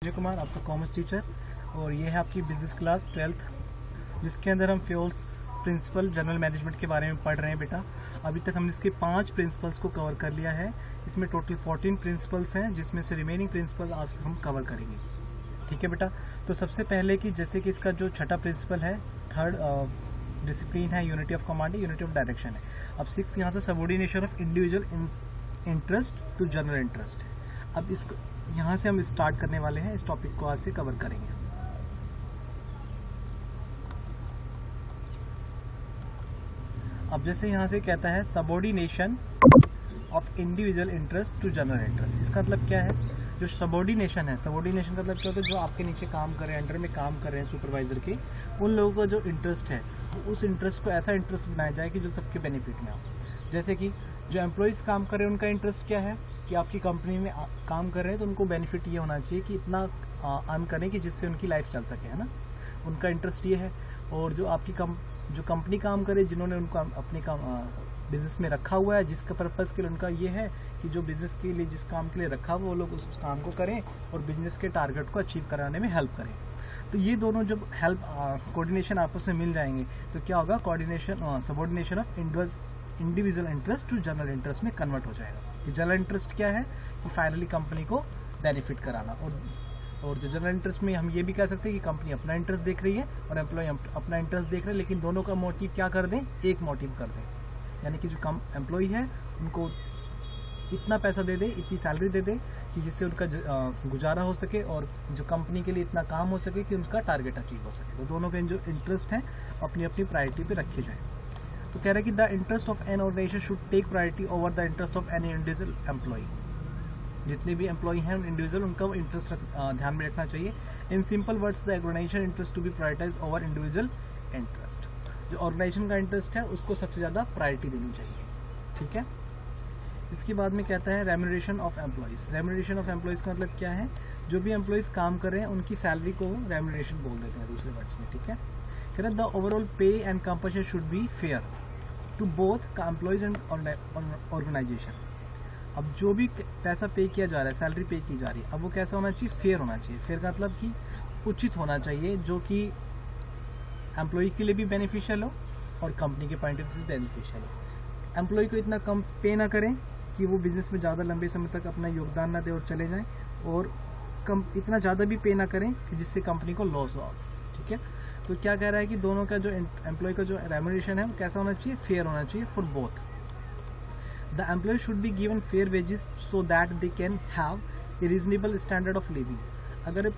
अजय कुमार, आपका commerce teacher, और ये है आपकी बिजनेस क्लास 12th, जिसके अंदर हम फ्यूल्स प्रिंसिपल जनरल मैनेजमेंट के बारे में पढ़ रहे हैं बेटा। अभी तक हमने इसके 5 प्रिंसिपल्स को कवर कर लिया है। इसमें टोटल 14 प्रिंसिपल्स हैं, जिसमें से रिमेनिंग प्रिंसिपल आज हम कवर करेंगे। ठीक है बेटा। तो सबसे पहले कि जैसे कि इसका जो छठा प्रिंसिपल है, थर्ड डिसिप्लिन है, यूनिटी ऑफ कमांड है, यूनिटी ऑफ डायरेक्शन है। अब 6 यहाँ से subordination of individual interest to general interest है। अब इसको यहाँ से हम स्टार्ट करने वाले हैं, इस टॉपिक को आज से कवर करेंगे। अब जैसे यहाँ से कहता है subordination of individual interest to general interest, इसका मतलब क्या है? जो सबऑर्डिनेशन है, सबऑर्डिनेशन का मतलब क्या होता है? जो आपके नीचे काम कर रहे हैं, अंडर में काम कर रहे हैं सुपरवाइजर के, उन लोगों का जो इंटरेस्ट है, तो उस इंटरेस्ट को ऐसा इंटरेस्ट बनाया जाए कि जो सबके बेनिफिट में हो। जैसे कि जो एम्प्लॉयज़ काम कर रहे हैं उनका इंटरेस्ट क्या है कि आपकी कंपनी में काम कर रहे हैं, तो उनको बेनिफिट ये होना चाहिए कि इतना अर्न करें कि जिससे उनकी लाइफ चल सके, है ना। उनका इंटरेस्ट ये है। और जो आपकी जो कंपनी काम करे, जिन्होंने उनको अपने बिजनेस में रखा हुआ है, जिसका पर्पज़ के लिए उनका ये है कि जो बिजनेस के लिए, जिस काम के लिए रखा हुआ, वो लोग उस काम को करें और बिजनेस के टारगेट को अचीव कराने में हेल्प करें। तो ये दोनों जब हेल्प कोऑर्डिनेशन आपस में मिल जाएंगे तो क्या होगा? Coordination subordination of individual interest to general interest में कन्वर्ट हो जाएगा। कि जनरल इंटरेस्ट क्या है कि फाइनली कंपनी को बेनिफिट कराना, और जो जनरल इंटरेस्ट में हम ये भी कह सकते हैं कि कंपनी अपना इंटरेस्ट देख रही है और एम्प्लॉय अपना इंटरेस्ट देख रहे हैं, लेकिन दोनों का मोटिव क्या कर दें? एक मोटिव कर दें। यानी कि जो एम्प्लॉय है उनको इतना पैसा दे दे, इतनी सैलरी दे दे कि जिससे उनका गुजारा हो सके, और जो कंपनी के लिए इतना काम हो सके कि उनका टारगेट अचीव हो सके। तो दोनों के जो इंटरेस्ट हैं अपनी अपनी प्रायोरिटी पे रखे जाए। तो कह रहे हैं कि the interest of an organization should take priority over the interest of any individual employee. जितने भी एम्प्लॉय हैं इंडिविजुअल, उनका इंटरेस्ट ध्यान में रखना चाहिए। In simple words, the organisation interest to be prioritise over individual interest. जो ऑर्गेनाइजेशन का इंटरेस्ट है उसको सबसे ज़्यादा प्रायोरिटी देनी चाहिए। ठीक है। इसके बाद में कहता है remuneration of employees. Remuneration of employees का मतलब क्या है? जो भी एम्प्लॉयज़ काम कर रहे हैं उनकी सैलरी को रेम्यूनरेशन बोल देते हैं दूसरे वर्ड्स में। ठीक है। कह रहे the overall pay and compensation should be fair to both employees and organisation. अब जो भी पैसा पे किया जा रहा है, सैलरी पे की जा रही है, अब वो कैसा होना चाहिए? फेयर होना चाहिए। फेयर का मतलब कि उचित होना चाहिए, जो कि एम्प्लॉय के लिए भी बेनिफिशियल हो और कंपनी के पॉइंट ऑफ व्यू से बेनिफिशियल हो। एम्प्लॉय को इतना कम पे ना करें कि वो बिजनेस में ज़्यादा लंबे समय तक अपना योगदान ना दे और चले जाएं, और इतना ज़्यादा भी पे ना करें कि जिससे कंपनी को लॉस हो। ठीक है। तो क्या कह रहा है कि दोनों का जो एम्प्लॉय का जो रेम्यूनरेशन है वो कैसा होना चाहिए? फेयर होना चाहिए for both. The employee should be given fair wages so that they can have a reasonable standard of living. अगर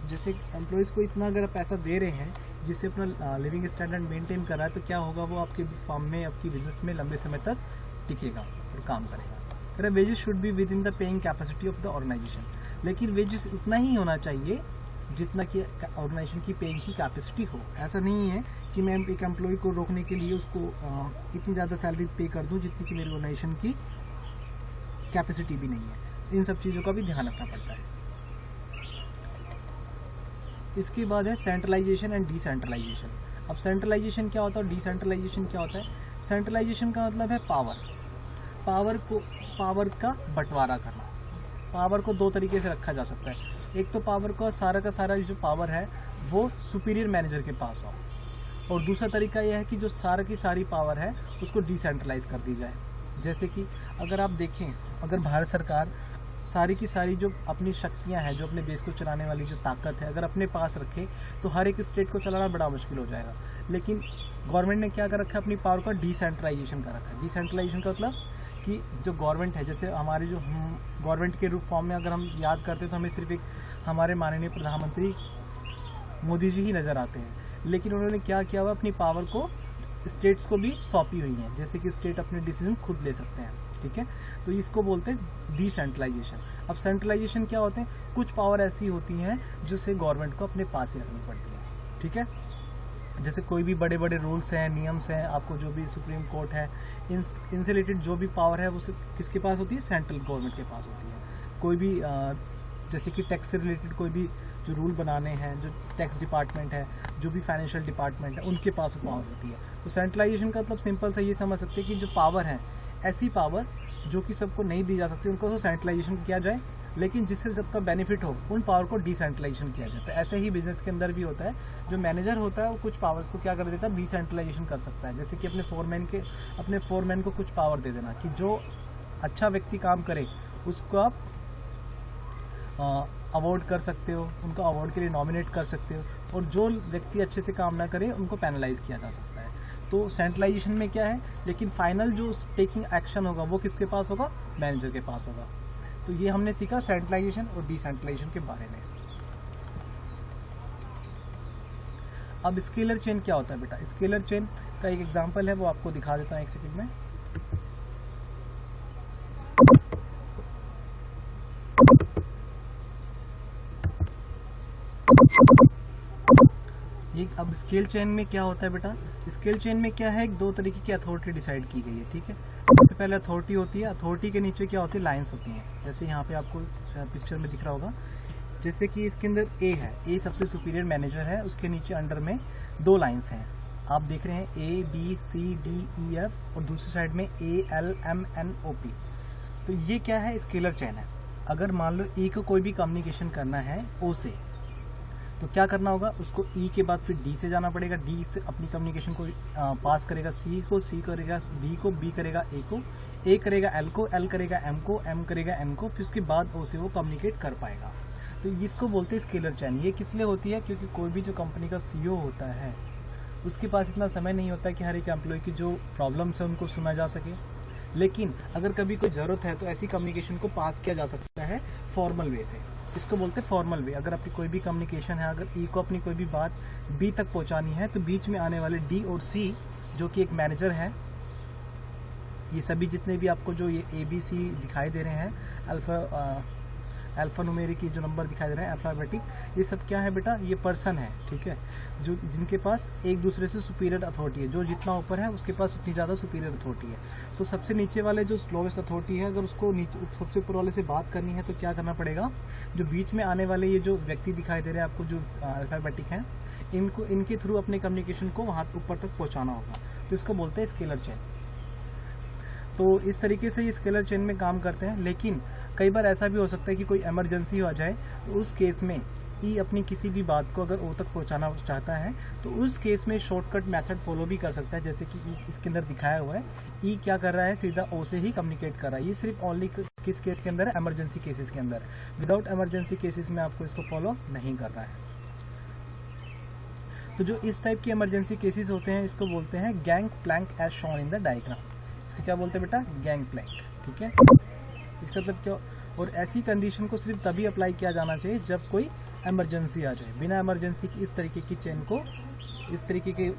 जैसे एम्प्लॉयज़ को इतना अगर पैसा दे रहे हैं जिससे अपना लिविंग स्टैंडर्ड मेंटेन कर रहा है, तो क्या होगा? वो आपके फार्म में, आपकी बिजनेस में लंबे समय तक टिकेगा और काम करेगा। Wages should be within the paying capacity of the organisation. लेकिन वेजेस उतना ही होना चाहिए जितना कि ऑर्गेनाइजेशन की पेइंग की कैपेसिटी हो। ऐसा नहीं है कि मैं एक एम्प्लॉय को रोकने के लिए उसको इतनी ज़्यादा सैलरी पे कर दूं जितनी कि मेरी ऑर्गेनाइजेशन की कैपेसिटी भी नहीं है। इन सब चीज़ों का भी ध्यान रखना पड़ता है। इसके बाद है सेंट्रलाइजेशन एंड डिसेंट्रलाइजेशन। अब सेंट्रलाइजेशन क्या होता है और डिसेंट्रलाइजेशन क्या होता है? सेंट्रलाइजेशन का मतलब है पावर का बंटवारा करना। पावर को 2 तरीके से रखा जा सकता है। एक तो पावर का सारा जो पावर है वो सुपीरियर मैनेजर के पास हो, और दूसरा तरीका यह है कि जो सारा की सारी पावर है उसको डिसेंट्रलाइज कर दी जाए। जैसे कि अगर आप देखें, अगर भारत सरकार सारी की सारी जो अपनी शक्तियां हैं, जो अपने देश को चलाने वाली जो ताकत है, अगर अपने पास रखे तो हर एक स्टेट को चलाना बड़ा मुश्किल हो जाएगा। लेकिन गवर्नमेंट ने क्या कर रखा है? अपनी पावर का डिसेंट्रलाइजेशन कर रखा है। डिसेंट्रलाइजेशन का मतलब कि जो गवर्नमेंट है, जैसे हमारी जो गवर्नमेंट के रूप फॉर्म में अगर हम याद करते हैं तो हमें सिर्फ एक हमारे माननीय प्रधानमंत्री मोदी जी ही नज़र आते हैं, लेकिन उन्होंने क्या किया हुआ? अपनी पावर को स्टेट्स को भी सौंपी हुई है, जैसे कि स्टेट अपने डिसीजन खुद ले सकते हैं। ठीक है। तो इसको बोलते हैं डिसेंट्रलाइजेशन। अब सेंट्रलाइजेशन क्या होते हैं? कुछ पावर ऐसी होती हैं जिससे गवर्नमेंट को अपने पास ही रखनी पड़ती है। ठीक है। जैसे कोई भी बड़े बड़े रूल्स हैं, नियम्स हैं, आपको जो भी सुप्रीम कोर्ट है, इनसे रिलेटेड जो भी पावर है वो किसके पास होती है? सेंट्रल गवर्नमेंट के पास होती है। कोई भी जैसे कि टैक्स से रिलेटेड कोई भी जो रूल बनाने हैं, जो टैक्स डिपार्टमेंट है, जो भी फाइनेंशियल डिपार्टमेंट है, उनके पास वो पावर होती है। तो सेंट्रलाइजेशन का मतलब सिंपल सा ये समझ सकते हैं कि जो पावर है, ऐसी पावर जो कि सबको नहीं दी जा सकती, उनको तो सेंट्रलाइजेशन किया जाए लेकिन जिससे सबका बेनिफिट हो उन पावर को डिसेंट्रलाइजेशन किया जाता है। ऐसे ही बिजनेस के अंदर भी होता है, जो मैनेजर होता है वो कुछ पावर्स को क्या कर देता है, डिसेंट्रलाइजेशन कर सकता है। जैसे कि अपने फोरमैन को कुछ पावर दे देना कि जो अच्छा व्यक्ति काम करे उसको आप अवार्ड कर सकते हो, उनको अवार्ड के लिए नॉमिनेट कर सकते हो, और जो व्यक्ति अच्छे से काम ना करे उनको पेनलाइज किया जा सकता है। तो सेंट्रलाइजेशन में क्या है, लेकिन फाइनल जो टेकिंग एक्शन होगा वो किसके पास होगा, मैनेजर के पास होगा। तो ये हमने सीखा सेंट्रलाइजेशन और डिसेंट्रलाइजेशन के बारे में। अब स्केलर चेन क्या होता है बेटा, स्केलर चेन का एक एग्जांपल है, वो आपको दिखा देता हूं एक सेकंड में। ये अब स्केल चेन में क्या होता है बेटा, स्केल चेन में क्या है, दो तरीके की अथॉरिटी डिसाइड की गई है, ठीक है। सबसे पहले अथॉरिटी होती है, अथॉरिटी के नीचे क्या होती है, लाइंस होती हैं। जैसे यहाँ पे आपको पिक्चर में दिख रहा होगा, जैसे कि इसके अंदर ए है, ए सबसे सुपीरियर मैनेजर है, उसके नीचे अंडर में 2 लाइंस हैं, आप देख रहे हैं ABCDEF, और दूसरी साइड में ALMNOP। तो ये क्या है, स्केलर चेन है। अगर मान लो E को कोई भी कम्युनिकेशन करना है O से, तो क्या करना होगा, उसको E के बाद फिर D से जाना पड़ेगा, D से अपनी कम्युनिकेशन को पास करेगा C को, C करेगा B को, B करेगा A को, A करेगा L को, L करेगा M को, M करेगा N को, फिर उसके बाद O से वो कम्युनिकेट कर पाएगा। तो इसको बोलते हैं स्केलर चेन। ये किस लिए होती है, क्योंकि कोई भी जो कंपनी का CEO होता है उसके पास इतना समय नहीं होता कि हर एक एम्प्लॉय की जो प्रॉब्लम्स है उनको सुना जा सके, लेकिन अगर कभी कोई ज़रूरत है तो ऐसी कम्युनिकेशन को पास किया जा सकता है फॉर्मल वे से। इसको बोलते हैं फॉर्मल वे। अगर अपनी कोई भी कम्युनिकेशन है, अगर E को अपनी कोई भी बात B तक पहुंचानी है, तो बीच में आने वाले D और C जो कि एक मैनेजर है, ये सभी जितने भी आपको जो ये ABC दिखाई दे रहे हैं, अल्फा न्यूमेरिक की जो नंबर दिखाई दे रहे हैं अल्फाबेटिक, ये सब क्या है बेटा, ये पर्सन है, ठीक है, जो जिनके पास एक दूसरे से सुपीरियर अथॉरिटी है। जो जितना ऊपर है उसके पास उतनी ज़्यादा सुपीरियर अथॉरिटी है। तो सबसे नीचे वाले जो स्लोवेस्ट अथॉरिटी है, अगर उसको सबसे ऊपर वाले से बात करनी है तो क्या करना पड़ेगा, जो बीच में आने वाले ये जो व्यक्ति दिखाई दे रहे हैं आपको, जो अल्फाबेटिक हैं, इनके थ्रू अपने कम्युनिकेशन को वहाँ ऊपर तक पहुँचाना होगा। तो इसको बोलते हैं स्केलर चेन। तो इस तरीके से ये स्केलर चेन में काम करते हैं। लेकिन कई बार ऐसा भी हो सकता है कि कोई इमरजेंसी हो जाए, तो उस केस में E अपनी किसी भी बात को अगर O तक पहुंचाना चाहता है तो उस केस में शॉर्टकट मेथड फॉलो भी कर सकता है। जैसे कि इसके अंदर दिखाया हुआ है, E क्या कर रहा है, सीधा O से ही कम्युनिकेट कर रहा है। ये सिर्फ ओनली किस केस के अंदर है, इमरजेंसी केसेस के अंदर। विदाउट इमरजेंसी केसेस में आपको इसको फॉलो नहीं करना है। तो जो इस टाइप के इमरजेंसी केसेस होते हैं, इसको बोलते हैं gang plank as shown in the diagram. इसको क्या बोलते हैं बेटा, गैंग प्लैंक, ठीक है। इसका मतलब क्या, और ऐसी कंडीशन को सिर्फ तभी अप्लाई किया जाना चाहिए जब कोई इमरजेंसी आ जाए। बिना इमरजेंसी की इस तरीके की चेन को, इस तरीके के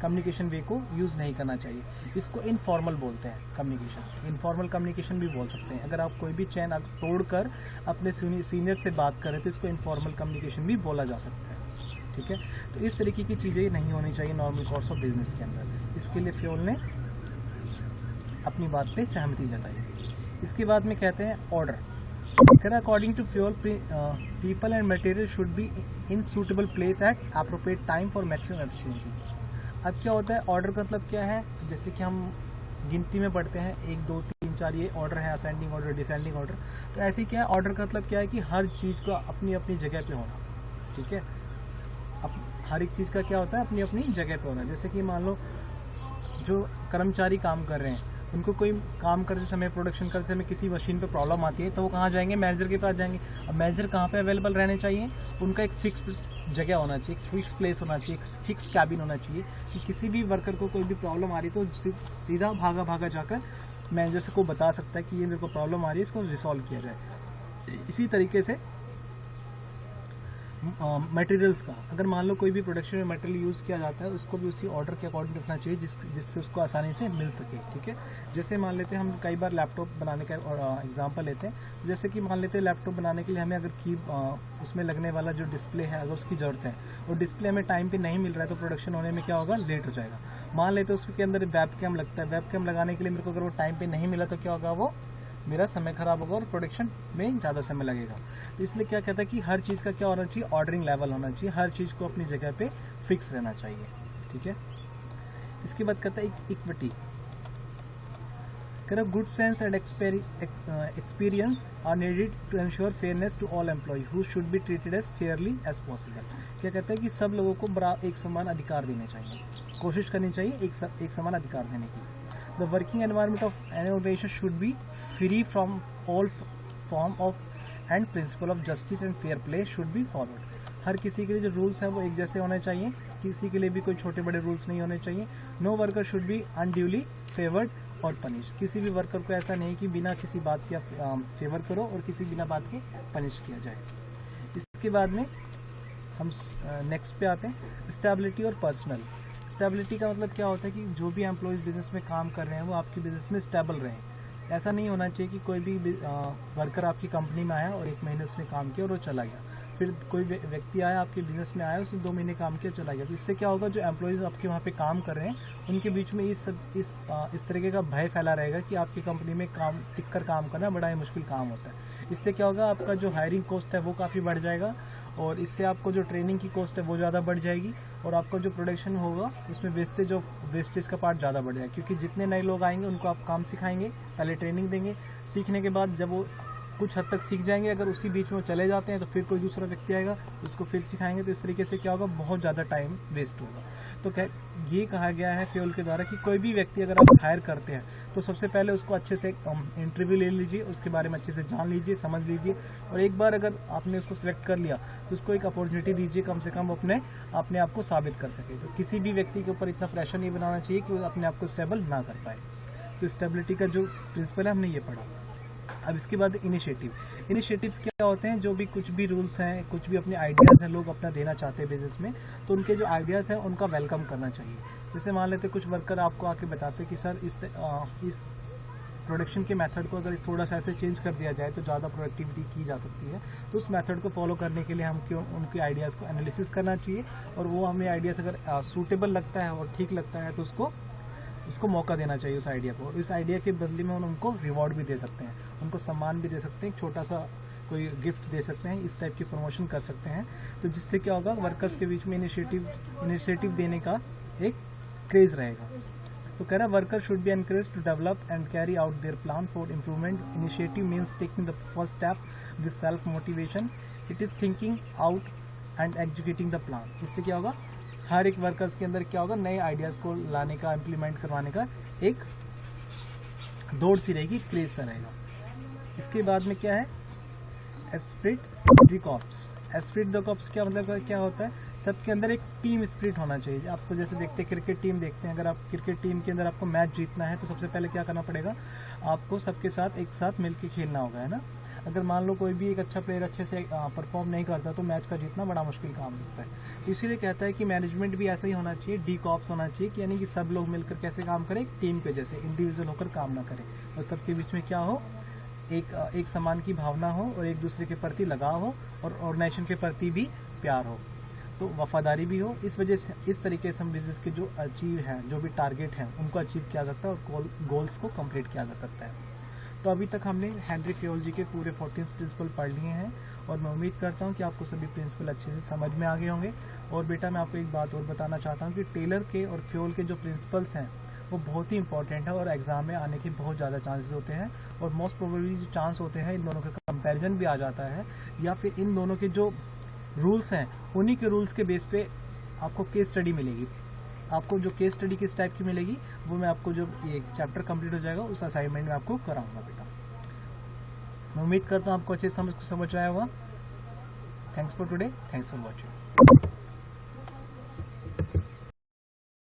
कम्युनिकेशन वे को यूज़ नहीं करना चाहिए। इसको इनफॉर्मल बोलते हैं कम्युनिकेशन, इनफॉर्मल कम्युनिकेशन भी बोल सकते हैं। अगर आप कोई भी चेन तोड़कर अपने सीनियर से बात करें तो इसको इनफॉर्मल कम्युनिकेशन भी बोला जा सकता है, ठीक है। तो इस तरीके की चीज़ें नहीं होनी चाहिए नॉर्मल कोर्स ऑफ बिजनेस के अंदर। इसके लिए फ्योल ने अपनी बात पे सहमति जताई। इसके बाद में कहते हैं order. According to Fayol, people and material should be in suitable place at appropriate time for maximum efficiency. अब क्या होता है, ऑर्डर का मतलब क्या है, जैसे कि हम गिनती में पढ़ते हैं 1 2 3 4, ये ऑर्डर है, असेंडिंग ऑर्डर, डिसेंडिंग ऑर्डर। तो ऐसे क्या है, ऑर्डर का मतलब क्या है कि हर चीज़ को अपनी अपनी जगह पे होना, ठीक है। अब हर एक चीज़ का क्या होता है, अपनी अपनी जगह पे होना। जैसे कि मान लो जो कर्मचारी काम कर रहे हैं, उनको कोई काम करते समय, प्रोडक्शन करते समय किसी मशीन पे प्रॉब्लम आती है, तो वो कहाँ जाएंगे, मैनेजर के पास जाएंगे। अब मैनेजर कहाँ पे अवेलेबल रहने चाहिए, उनका एक फिक्स जगह होना चाहिए, एक फिक्स प्लेस होना चाहिए, एक फिक्स कैबिन होना चाहिए, कि किसी भी वर्कर को कोई भी प्रॉब्लम आ रही है तो सीधा भागा जाकर मैनेजर से को बता सकता है कि ये मेरे को प्रॉब्लम आ रही है, इसको रिसॉल्व किया जाए। इसी तरीके से मटेरियल्स का, अगर मान लो कोई भी प्रोडक्शन में मटेरियल यूज़ किया जाता है, उसको भी उसी ऑर्डर के अकॉर्डिंग रखना चाहिए जिससे उसको आसानी से मिल सके, ठीक है। जैसे मान लेते हैं हम कई बार लैपटॉप बनाने का एग्जांपल लेते हैं। जैसे कि मान लेते हैं लैपटॉप बनाने के लिए हमें अगर उसमें लगने वाला जो डिस्प्ले है, अगर उसकी ज़रूरत है और डिस्प्ले हमें टाइम पर नहीं मिल रहा है, तो प्रोडक्शन होने में क्या होगा, लेट हो जाएगा। मान लेते हैं उसके अंदर वेब कैम लगता है, वेब कैम लगाने के लिए मेरे को अगर वो टाइम पर नहीं मिला तो क्या होगा, वो मेरा समय खराब होगा और प्रोडक्शन में ज़्यादा समय लगेगा। तो इसलिए क्या कहता है कि हर चीज़ का क्या होना चाहिए, ऑर्डरिंग लेवल होना चाहिए, हर चीज़ को अपनी जगह पे फिक्स रहना चाहिए, ठीक है। इसके बाद कहता है इक्विटी। कह रहा good sense and experience are needed to ensure fairness to all employee who should be treated as fairly as possible. क्या कहते हैं कि सब लोगों को एक समान अधिकार देने चाहिए, कोशिश करनी चाहिए एक समान अधिकार देने की। The working environment of an organization should be free from all form of and principle of justice and fair play should be followed. हर किसी के लिए जो रूल्स हैं वो एक जैसे होने चाहिए, किसी के लिए भी कोई छोटे बड़े रूल्स नहीं होने चाहिए। No worker should be unduly favoured और पनिश। किसी भी वर्कर को ऐसा नहीं कि बिना किसी बात के आप फेवर करो और किसी बिना बात के पनिश किया जाए। इसके बाद में हम नेक्स्ट पे आते हैं, स्टेबिलिटी और पर्सनल। स्टेबिलिटी का मतलब क्या होता है कि जो भी एम्प्लॉयज बिजनेस में काम कर रहे हैं वो आपकी बिजनेस में स्टेबल रहें। ऐसा नहीं होना चाहिए कि कोई भी वर्कर आपकी कंपनी में आया और 1 महीने उसने काम किया और वो चला गया, फिर कोई व्यक्ति आया आपके बिजनेस में आया उसने 2 महीने काम किया चला गया। तो इससे क्या होगा, जो एम्प्लॉयज आपके वहाँ पे काम कर रहे हैं उनके बीच में इस तरीके का भय फैला रहेगा कि आपकी कंपनी में टिक कर काम करना बड़ा ही मुश्किल काम होता है। इससे क्या होगा, आपका जो हायरिंग कॉस्ट है वो काफ़ी बढ़ जाएगा और इससे आपको जो ट्रेनिंग की कॉस्ट है वो ज़्यादा बढ़ जाएगी और आपका जो प्रोडक्शन होगा उसमें वेस्टेज का पार्ट ज़्यादा बढ़ जाएगा। क्योंकि जितने नए लोग आएंगे उनको आप काम सिखाएंगे, पहले ट्रेनिंग देंगे, सीखने के बाद जब वो कुछ हद तक सीख जाएंगे, अगर उसी बीच में वो चले जाते हैं तो फिर कोई दूसरा व्यक्ति आएगा उसको फिर सिखाएंगे। तो इस तरीके से क्या होगा, बहुत ज़्यादा टाइम वेस्ट होगा। तो ये कहा गया है फ्योल के द्वारा कि कोई भी व्यक्ति अगर आप हायर करते हैं तो सबसे पहले उसको अच्छे से इंटरव्यू ले लीजिए, उसके बारे में अच्छे से जान लीजिए, समझ लीजिए और एक बार अगर आपने उसको सिलेक्ट कर लिया तो उसको एक अपॉर्चुनिटी दीजिए, कम से कम अपने आप को साबित कर सके। तो किसी भी व्यक्ति के ऊपर इतना प्रेशर नहीं बनाना चाहिए कि वो अपने आप को स्टेबल ना कर पाए। तो स्टेबिलिटी का जो प्रिंसिपल है हमने ये पढ़ा। अब इसके बाद इनिशिएटिव्स क्या होते हैं, जो भी कुछ भी रूल्स हैं, कुछ भी अपने आइडियाज़ हैं लोग अपना देना चाहते हैं बिजनेस में, तो उनके जो आइडियाज़ हैं उनका वेलकम करना चाहिए। जैसे मान लेते कुछ वर्कर आपको आके बताते कि सर इस प्रोडक्शन के मेथड को अगर थोड़ा सा ऐसे चेंज कर दिया जाए तो ज़्यादा प्रोडक्टिविटी की जा सकती है। तो उस मेथड को फॉलो करने के लिए हम उनके आइडियाज़ को एनालिसिस करना चाहिए और वो हमें आइडियाज़ अगर सूटेबल लगता है और ठीक लगता है तो उसको मौका देना चाहिए उस आइडिया को। इस आइडिया के बदले में उनको रिवॉर्ड भी दे सकते हैं, उनको सम्मान भी दे सकते हैं, छोटा सा कोई गिफ्ट दे सकते हैं, इस टाइप की प्रमोशन कर सकते हैं। तो जिससे क्या होगा, वर्कर्स के बीच में इनिशिएटिव देने का एक क्रेज रहेगा। तो कह रहा worker should be encourage to develop and carry out their plan for improvement. Initiative means taking the first step with self motivation. It is thinking out and executing the plan. इससे क्या होगा, हर एक workers के अंदर क्या होगा, नए ideas को लाने का, इम्प्लीमेंट करवाने का एक दौड़ सी रहेगी, क्रेज सा रहेगा। इसके बाद में क्या है, Spirit the corps. Spirit the corps क्या मतलब क्या होता है, सबके अंदर एक टीम स्पिरिट होना चाहिए। आपको जैसे देखते हैं क्रिकेट टीम देखते हैं, अगर आप क्रिकेट टीम के अंदर आपको मैच जीतना है तो सबसे पहले क्या करना पड़ेगा, आपको सबके साथ एक साथ मिलकर खेलना होगा, है ना। अगर मान लो कोई भी एक अच्छा प्लेयर अच्छे से परफॉर्म नहीं करता तो मैच का जीतना बड़ा मुश्किल काम होता है। इसीलिए कहता है कि मैनेजमेंट भी ऐसा ही होना चाहिए, डी कॉप्स होना चाहिए, कि यानी कि सब लोग मिलकर कैसे काम करें, टीम के जैसे, इंडिविजुअल होकर काम ना करें और सबके बीच में क्या हो, एक समान की भावना हो और एक दूसरे के प्रति लगाव हो और ऑर्गेनाइजेशन के प्रति भी प्यार हो, तो वफादारी भी हो। इस वजह से इस तरीके से हम बिजनेस के जो अचीव हैं, जो भी टारगेट हैं उनको अचीव किया जा सकता है और गोल्स को कंप्लीट किया जा सकता है। तो अभी तक हमने हेनरी फ्योल जी के पूरे 14 प्रिंसिपल पढ़ लिए हैं और मैं उम्मीद करता हूं कि आपको सभी प्रिंसिपल अच्छे से समझ में आ गए होंगे। और बेटा मैं आपको एक बात और बताना चाहता हूं कि टेलर के और फ्योल के जो प्रिंसिपल्स हैं वो बहुत ही इंपॉर्टेंट है और एग्जाम में आने के बहुत ज़्यादा चांसेस होते हैं और मोस्ट प्रोबेबली जो चांस होते हैं इन दोनों का कंपैरिजन भी आ जाता है, या फिर इन दोनों के जो रूल्स हैं उन्हीं के रूल्स के बेस पे आपको केस स्टडी मिलेगी। आपको जो केस स्टडी किस टाइप की मिलेगी वो मैं आपको जब ये चैप्टर कंप्लीट हो जाएगा उस असाइनमेंट में आपको कराऊंगा बेटा। मैं उम्मीद करता हूँ आपको अच्छे समझ आया होगा। Thanks for today, thanks for watching.